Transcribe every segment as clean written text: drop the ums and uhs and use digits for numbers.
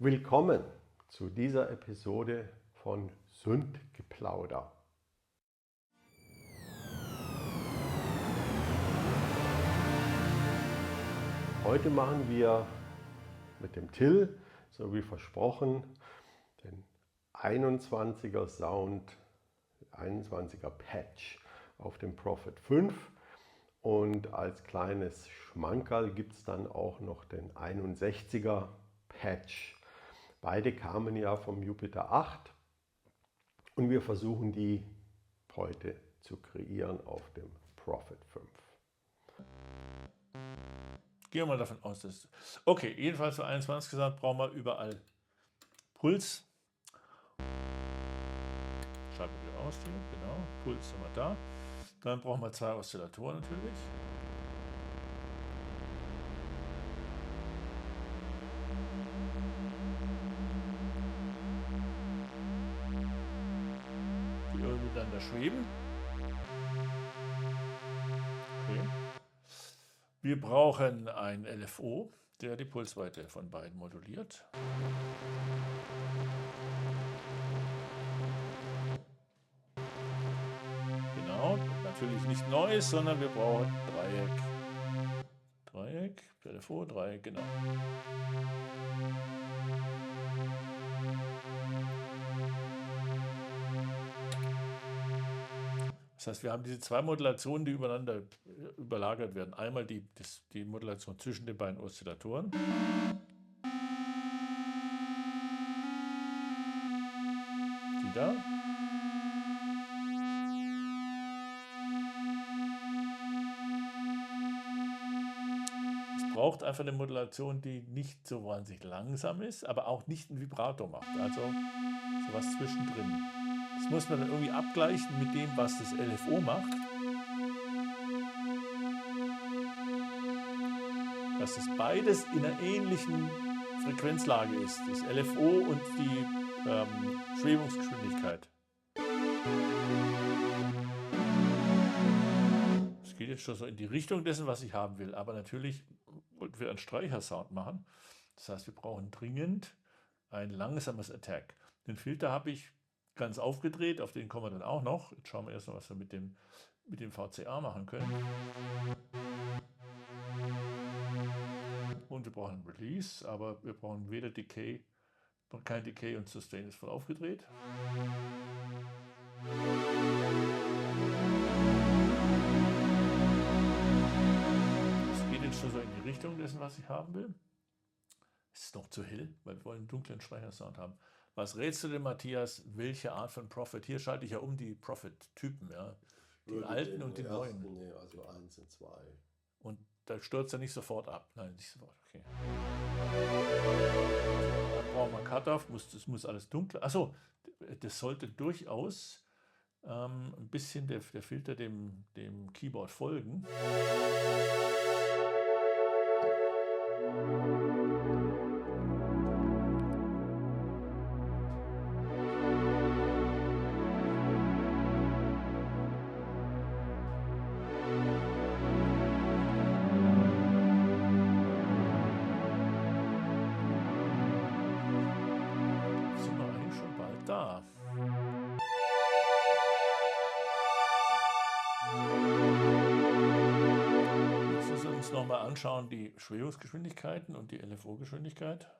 Willkommen zu dieser Episode von Sündgeplauder. Heute machen wir mit dem Till, so wie versprochen, den 21er Sound, 21er Patch auf dem Prophet 5. Und als kleines Schmankerl gibt es dann auch noch den 61er Patch. Beide kamen ja vom Jupiter 8 und wir versuchen die heute zu kreieren auf dem Prophet 5. Gehen wir mal davon aus, dass... Okay, jedenfalls für 21 gesagt, brauchen wir überall Puls. Schalten wir wieder aus hier, genau. Puls haben wir da. Dann brauchen wir 2 Oszillatoren natürlich. Die irgendwie miteinander schweben. Okay. Wir brauchen ein LFO, der die Pulsweite von beiden moduliert. Genau, natürlich nicht Neues, sondern wir brauchen Dreieck. Dreieck, LFO, Dreieck, genau. Das heißt, wir haben diese 2 Modulationen, die übereinander überlagert werden. Einmal die Modulation zwischen den beiden Oszillatoren. Die da. Es braucht einfach eine Modulation, die nicht so wahnsinnig langsam ist, aber auch nicht ein Vibrato macht. Also sowas zwischendrin. Das muss man dann irgendwie abgleichen mit dem, was das LFO macht. Dass es beides in einer ähnlichen Frequenzlage ist. Das LFO und die Schwebungsgeschwindigkeit. Es geht jetzt schon so in die Richtung dessen, was ich haben will. Aber natürlich wollten wir einen Streichersound machen. Das heißt, wir brauchen dringend ein langsames Attack. Den Filter habe ich ganz aufgedreht, auf den kommen wir dann auch noch. Jetzt schauen wir erst mal, was wir mit dem VCA machen können. Und wir brauchen ein Release, aber wir brauchen weder Decay, kein Decay und Sustain ist voll aufgedreht. Es geht jetzt schon so in die Richtung dessen, was ich haben will. Es ist noch zu hell, weil wir wollen einen dunklen Speichersound haben. Was rätst du denn, Matthias, welche Art von Prophet? Hier schalte ich ja um die Prophet-Typen, ja. Die alten und die neuen. Nee, also 1 und 2. Und da stürzt er nicht sofort ab. Nein, nicht sofort, okay. Dann brauchen wir Cutoff, das muss alles dunkel. Achso, das sollte durchaus ein bisschen der Filter dem Keyboard folgen. Sind wir eigentlich schon bald da. Jetzt müssen wir uns nochmal anschauen, die Schwebungsgeschwindigkeiten und die LFO-Geschwindigkeit.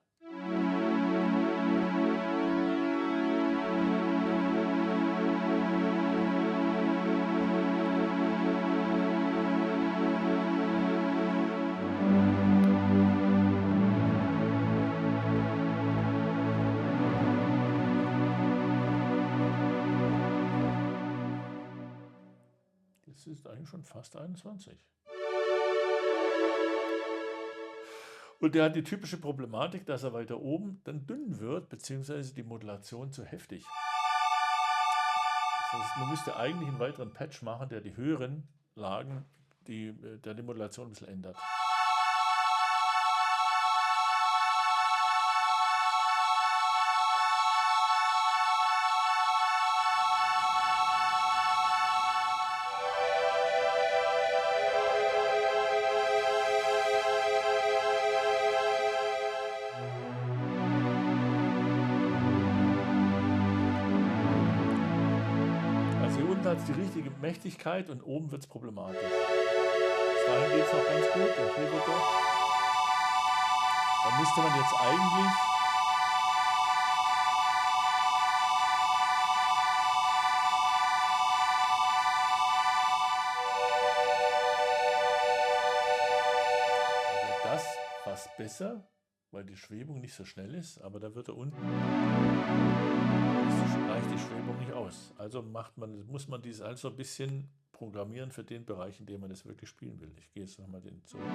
Das ist eigentlich schon fast 21. Und der hat die typische Problematik, dass er weiter oben dann dünn wird, beziehungsweise die Modulation zu heftig. Das heißt, man müsste eigentlich einen weiteren Patch machen, der die höheren Lagen, der die Modulation ein bisschen ändert. unten hat es die richtige Mächtigkeit und oben wird es problematisch. Bis dahin geht es noch ganz gut und hier wird er. Da müsste man jetzt eigentlich das fast besser, weil die Schwebung nicht so schnell ist, aber da wird er unten, reicht die Schwebung nicht aus. Also muss man dies also ein bisschen programmieren für den Bereich, in dem man das wirklich spielen will. Ich gehe jetzt nochmal den zurück.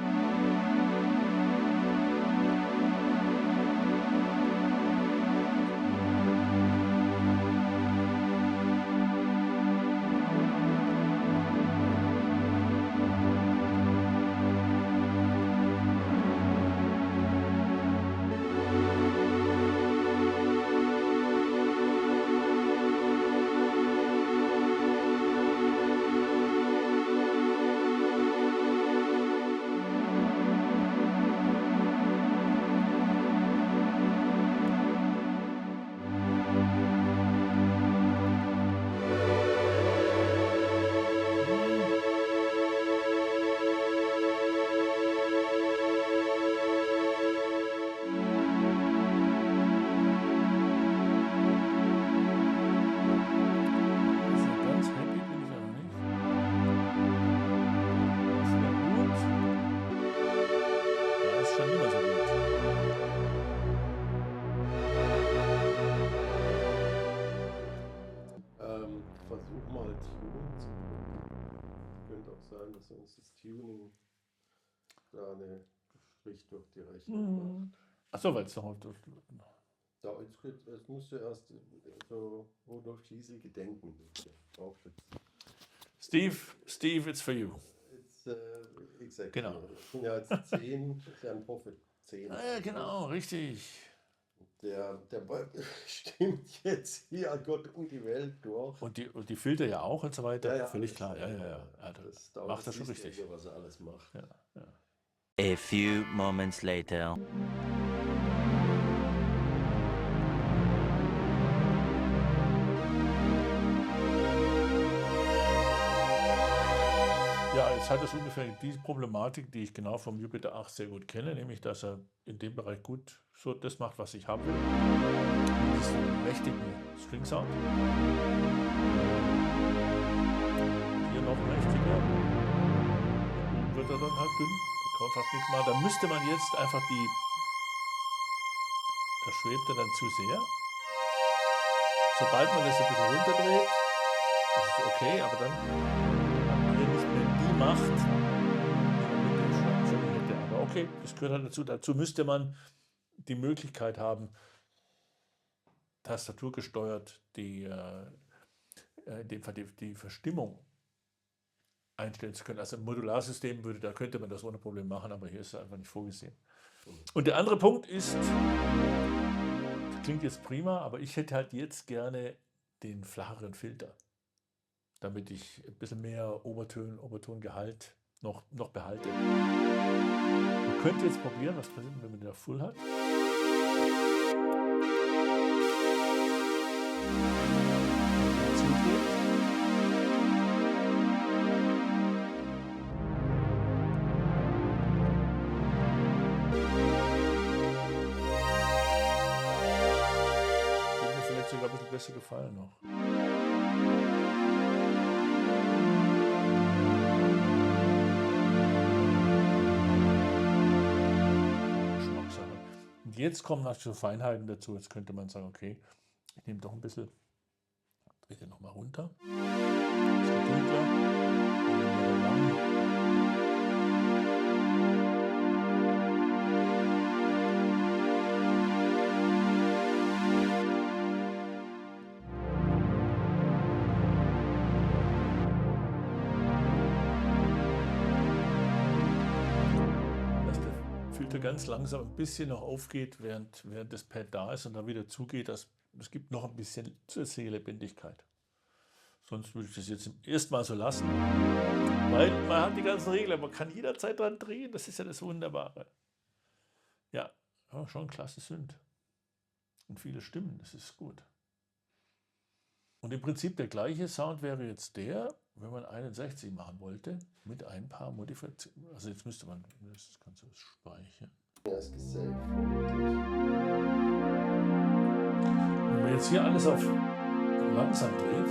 Ganz happy bin ich auch nicht. Das wäre gut. Ja, ist schon immer so gut. Versuch mal Tuning zu gucken. Könnte auch sein, dass uns das Tuning da einen Strich durch die Rechnung macht. Achso, weil es noch. Da, jetzt musst du erst so, wodurch schließlich gedenken. Steve, it's for you. Exactly. Genau. Ich bin ja jetzt 10, ist ja ein Prophet 10. Ah, ja, genau, richtig. Der stimmt jetzt hier Gott um die Welt durch. Und die Filter ja auch und so weiter. Ja, Völlig alles, klar. Ja. Das dauert Macht das schon siehst du richtig. ja, was er alles macht. Ja. A few moments later. Ja, jetzt hat es ungefähr diese Problematik, die ich genau vom Jupiter 8 sehr gut kenne, nämlich dass er in dem Bereich gut so das macht, was ich haben will. Diesen mächtigen String Sound. Hier noch mächtiger. Oben wird er dann halt dünn. Da kann man fast nichts machen. Da müsste man jetzt einfach da schwebt er dann zu sehr. Sobald man das ein bisschen runterdreht, ist es okay, aber dann haben wir nicht mehr die Macht, die man mit dem Schlagzeug hätte. Aber okay, das gehört halt dazu. Dazu müsste man die Möglichkeit haben, tastaturgesteuert in dem Fall die Verstimmung einstellen zu können. Also im Modularsystem da könnte man das ohne Problem machen, aber hier ist es einfach nicht vorgesehen. Und der andere Punkt ist, das klingt jetzt prima, aber ich hätte halt jetzt gerne den flacheren Filter, damit ich ein bisschen mehr Obertongehalt noch behalte. Man könnte jetzt probieren, was passiert, wenn man den auf Full hat. Würde mir vielleicht sogar ein bisschen besser gefallen noch. Geschmackssache. Und jetzt kommen noch so Feinheiten dazu. Jetzt könnte man sagen, okay, ich nehme doch ein bisschen, drehe den nochmal runter. Ist dunkler. Dass der Filter ganz langsam ein bisschen noch aufgeht, während das Pad da ist und dann wieder zugeht. Es gibt noch ein bisschen zusätzliche Lebendigkeit. Sonst würde ich das jetzt erstmal so lassen, weil man hat die ganzen Regeln, man kann jederzeit dran drehen, das ist ja das Wunderbare. Ja, schon klasse Synth. Und viele Stimmen, das ist gut. Und im Prinzip der gleiche Sound wäre jetzt der, wenn man 61 machen wollte, mit ein paar Modifikationen. Also jetzt müsste man das Ganze speichern. Ja, ist gesaved. Wenn man jetzt hier alles auf langsam dreht,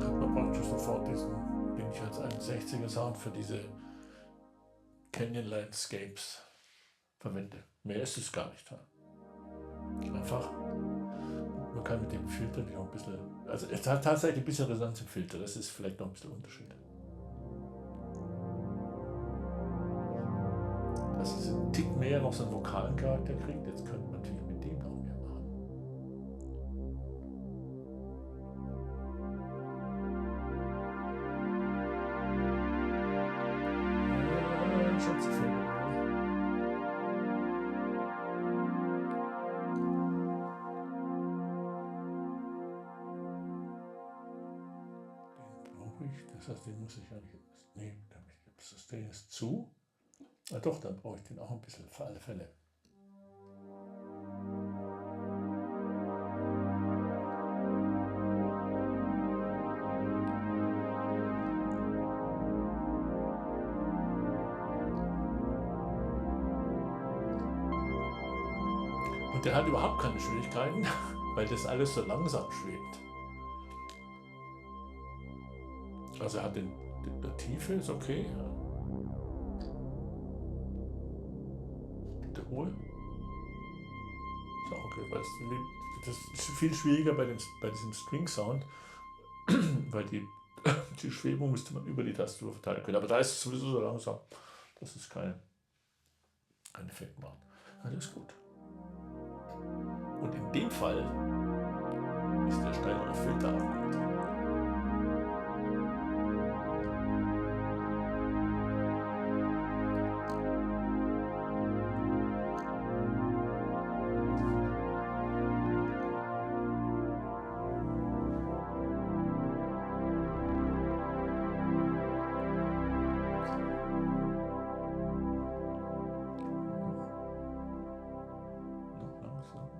hat man praktisch sofort diesen, den ich als 61er Sound für diese Canyon Landscapes verwende. Mehr ist es gar nicht. Einfach, man kann mit dem Filter noch ein bisschen, also es hat tatsächlich ein bisschen Resonanz im Filter, das ist vielleicht noch ein bisschen Unterschied. Dass es einen Tick mehr noch so einen vokalen Charakter kriegt, jetzt könnte man natürlich mit dem noch mehr machen. Schon zu viel. Den brauche ich, das heißt, den muss ich eigentlich nehmen. Das System ist zu. Ah doch, dann brauche ich den auch ein bisschen für alle Fälle. Und der hat überhaupt keine Schwierigkeiten, weil das alles so langsam schwebt. Also er hat die Tiefe, ist okay. Ja. Der Ruhe. Ist auch okay, weil das ist viel schwieriger bei diesem String-Sound, weil die Schwebung müsste man über die Tastatur verteilen können. Aber da ist es sowieso so langsam, dass es keinen Effekt macht. Alles gut. Und in dem Fall ist der steilere Filter auch gut. Noch langsam.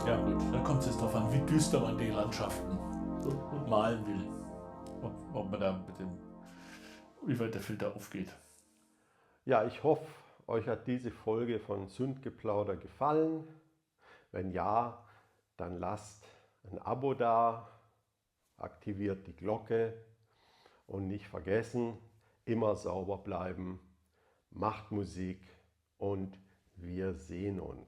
Ja gut, da kommt es jetzt darauf an, wie düster man die Landschaften und malen will. Ob man da mit dem, wie weit der Filter aufgeht. Ja, ich hoffe, euch hat diese Folge von Sündgeplauder gefallen. Wenn ja, dann lasst ein Abo da, aktiviert die Glocke und nicht vergessen, immer sauber bleiben, macht Musik und wir sehen uns.